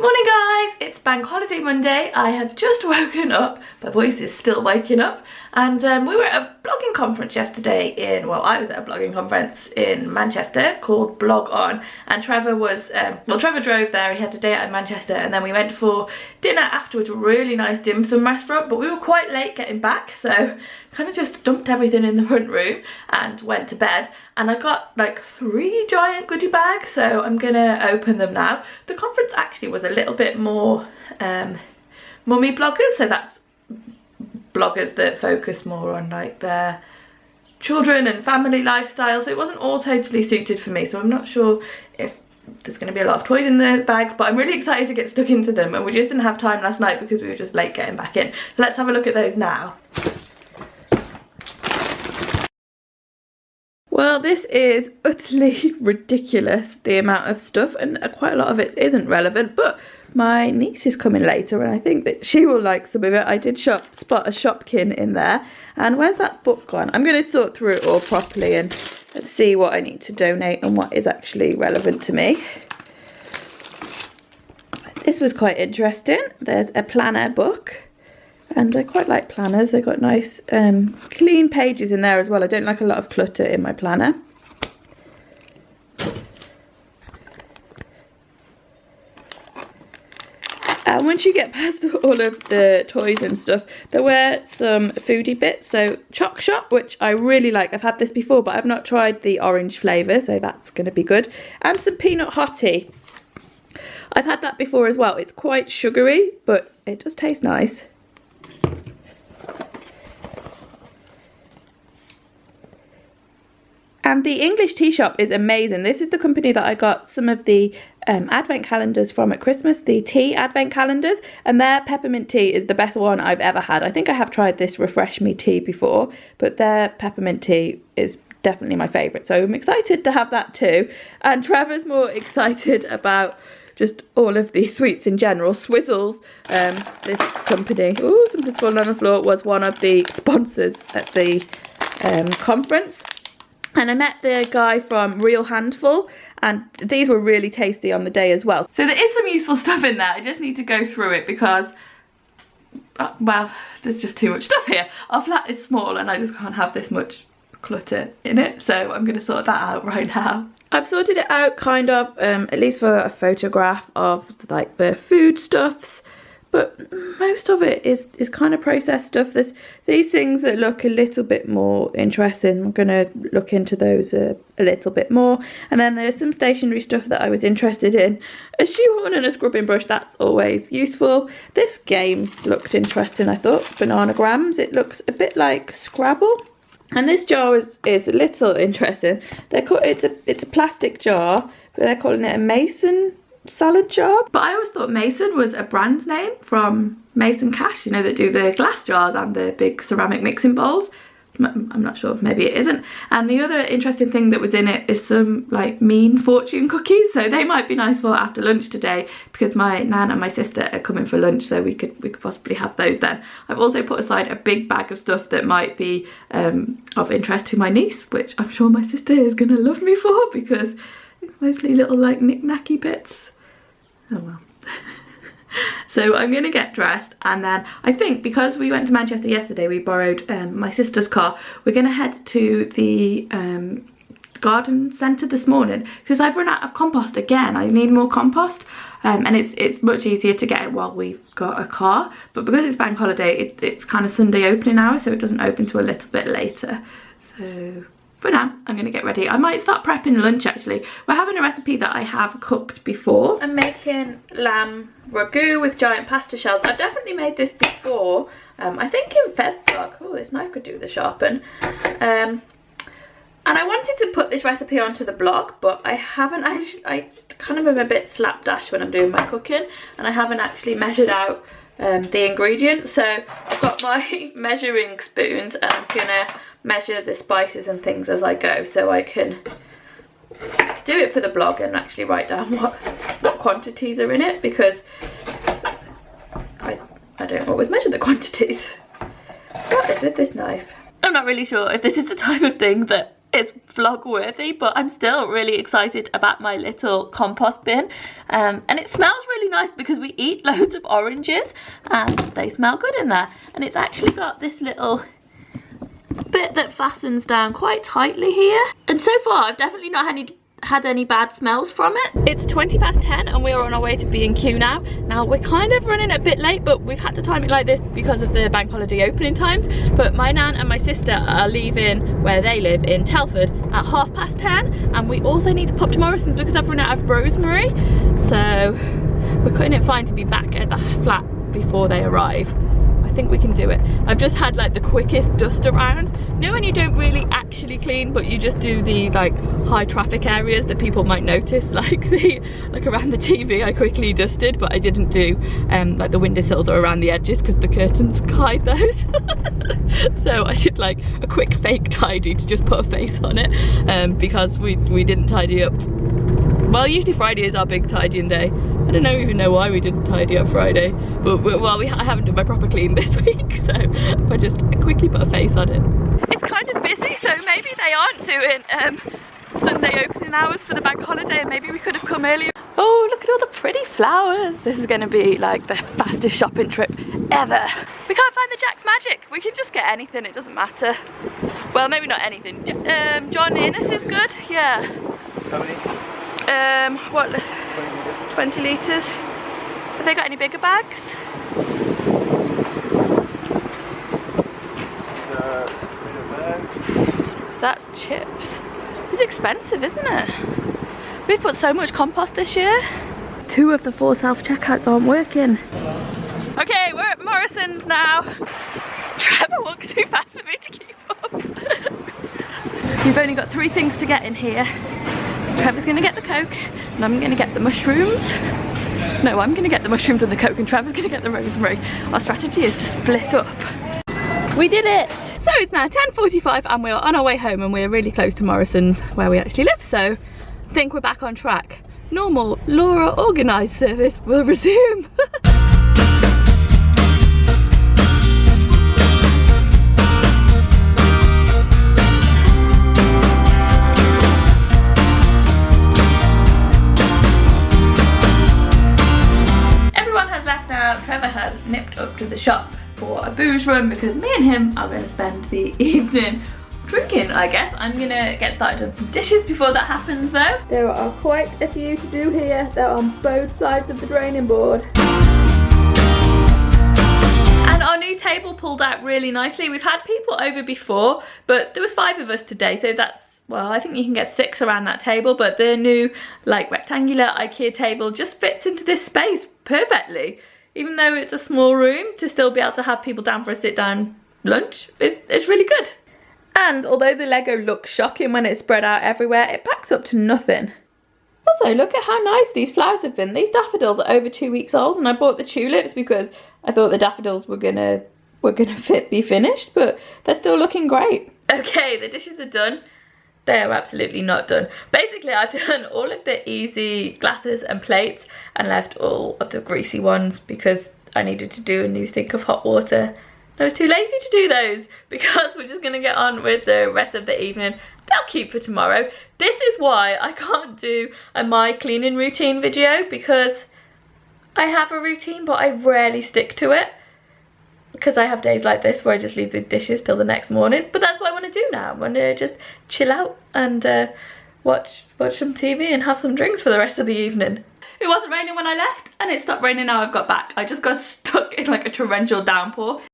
Morning guys, it's Bank Holiday Monday. I have just woken up, my voice is still waking up, and we were at a blogging conference yesterday in, well, I was at a blogging conference in Manchester called Blog On, and Trevor was, Trevor drove there, he had a day out in Manchester, and then we went for dinner afterwards, a really nice dim sum restaurant, but we were quite late getting back, so kind of just dumped everything in the front room and went to bed. And I got like 3 giant goodie bags, so I'm gonna open them now. The conference actually was a little bit more mummy bloggers, so that's bloggers that focus more on like their children and family lifestyles. So it wasn't all totally suited for me, so I'm not sure if there's going to be a lot of toys in the bags, but I'm really excited to get stuck into them, and we just didn't have time last night because we were just late getting back in. So let's have a look at those now. Well, this is utterly ridiculous, the amount of stuff, and quite a lot of it isn't relevant, but my niece is coming later and I think that she will like some of it. I did spot a Shopkin in there. And where's that book gone? I'm going to sort through it all properly and see what I need to donate and what is actually relevant to me. This was quite interesting. There's a planner book. And I quite like planners. They've got nice clean pages in there as well. I don't like a lot of clutter in my planner. And once you get past all of the toys and stuff, there were some foodie bits. So Choc Shop, which I really like. I've had this before, but I've not tried the orange flavour, so that's going to be good. And some peanut hottie. I've had that before as well. It's quite sugary, but it does taste nice. And the English tea shop is amazing. This is the company that I got some of the advent calendars from at Christmas, the tea advent calendars, and their peppermint tea is the best one I've ever had. I think I have tried this Refresh Me tea before, but their peppermint tea is definitely my favourite. So I'm excited to have that too. And Trevor's more excited about just all of these sweets in general. Swizzles, this company, ooh, something's fallen on the floor, was one of the sponsors at the conference. And I met the guy from Real Handful, and these were really tasty on the day as well. So there is some useful stuff in there. I just need to go through it because, well, there's just too much stuff here. Our flat is small and I just can't have this much clutter in it. So I'm going to sort that out right now. I've sorted it out kind of, at least for a photograph of like the foodstuffs. But most of it is kind of processed stuff. There's these things that look a little bit more interesting. I'm going to look into those a little bit more. And then there's some stationery stuff that I was interested in. A shoehorn and a scrubbing brush, that's always useful. This game looked interesting, I thought. Bananagrams, it looks a bit like Scrabble. And this jar is a little interesting. It's a plastic jar, but they're calling it a mason salad jar. But I always thought Mason was a brand name from Mason Cash, you know, that do the glass jars and the big ceramic mixing bowls. I'm not sure, maybe it isn't. And the other interesting thing that was in it is some like mean fortune cookies, so they might be nice for after lunch today because my nan and my sister are coming for lunch, so we could possibly have those then. I've also put aside a big bag of stuff that might be of interest to my niece, which I'm sure my sister is gonna love me for because it's mostly little like knick-knacky bits. Oh well. So I'm going to get dressed, and then I think because we went to Manchester yesterday, we borrowed my sister's car. We're going to head to the garden centre this morning because I've run out of compost again. I need more compost, and it's much easier to get it while we've got a car. But because it's bank holiday, it's kind of Sunday opening hours, so it doesn't open till a little bit later. So for now, I'm going to get ready. I might start prepping lunch actually. We're having a recipe that I have cooked before. I'm making lamb ragu with giant pasta shells. I've definitely made this before. I think in Fedblog. Oh, this knife could do with a sharpen. And I wanted to put this recipe onto the blog, but I haven't actually. I kind of am a bit slapdash when I'm doing my cooking, and I haven't actually measured out the ingredients. So I've got my measuring spoons, and I'm gonna measure the spices and things as I go, so I can do it for the blog and actually write down what quantities are in it, because I don't always measure the quantities. What is with this knife? I'm not really sure if this is the type of thing that it's vlog worthy, but I'm still really excited about my little compost bin. And it smells really nice because we eat loads of oranges and they smell good in there. And it's actually got this little bit that fastens down quite tightly here. And so far I've definitely not had any bad smells from it. It's 10:20 and we're on our way to B&Q now. Now we're kind of running a bit late, but we've had to time it like this because of the bank holiday opening times. But my nan and my sister are leaving where they live in Telford at 10:30, and we also need to pop to Morrison's because I've run out of rosemary. So we're cutting it fine to be back at the flat before they arrive. I think we can do it. I've just had like the quickest dust around. You know when you don't really actually clean, but you just do the like high traffic areas that people might notice, like around the TV I quickly dusted, but I didn't do like the windowsills or around the edges because the curtains hide those. So I did like a quick fake tidy to just put a face on it, because we didn't tidy up. Well, usually Friday is our big tidying day. I don't even know why we didn't tidy up Friday, but I haven't done my proper clean this week, so I just quickly put a face on it. It's kind of busy, so maybe they aren't doing Sunday opening hours for the bank holiday, and maybe we could have come earlier. Oh, look at all the pretty flowers. This is going to be like the fastest shopping trip ever. We can't find the Jack's Magic. We can just get anything, it doesn't matter. Well, maybe not anything. John Innes is good, yeah. How many? What? 20 litres. Have they got any bigger bags? That's chips. It's expensive, isn't it? We've put so much compost this year. 2 of the 4 self-checkouts aren't working. Okay, we're at Morrison's now. Trevor walks too fast for me to keep up. We've only got 3 things to get in here. Trevor's gonna get the Coke, and I'm gonna get the mushrooms. No, I'm gonna get the mushrooms and the Coke, and Trevor's gonna get the rosemary. Our strategy is to split up. We did it! So it's now 10:45 and we're on our way home, and we're really close to Morrison's where we actually live, so I think we're back on track. Normal Laura Organised service will resume. Trevor has nipped up to the shop for a booze run because me and him are going to spend the evening drinking, I guess. I'm going to get started on some dishes before that happens though. There are quite a few to do here. They're on both sides of the draining board. And our new table pulled out really nicely. We've had people over before, but there was 5 of us today, so that's, well, I think you can get 6 around that table, but the new like rectangular IKEA table just fits into this space perfectly. Even though it's a small room, to still be able to have people down for a sit down lunch it's really good. And although the Lego looks shocking when it's spread out everywhere, it packs up to nothing. Also, look at how nice these flowers have been. These daffodils are over 2 weeks old, and I bought the tulips because I thought the daffodils were gonna be finished, but they're still looking great. Okay, the dishes are done. They are absolutely not done. Basically, I've done all of the easy glasses and plates and left all of the greasy ones because I needed to do a new sink of hot water. I was too lazy to do those because we're just gonna get on with the rest of the evening. They'll keep for tomorrow. This is why I can't do a my cleaning routine video, because I have a routine but I rarely stick to it. Because I have days like this where I just leave the dishes till the next morning. But that's what I want to do now. I want to just chill out and watch some TV and have some drinks for the rest of the evening. It wasn't raining when I left, and it stopped raining now I've got back. I just got stuck in like a torrential downpour.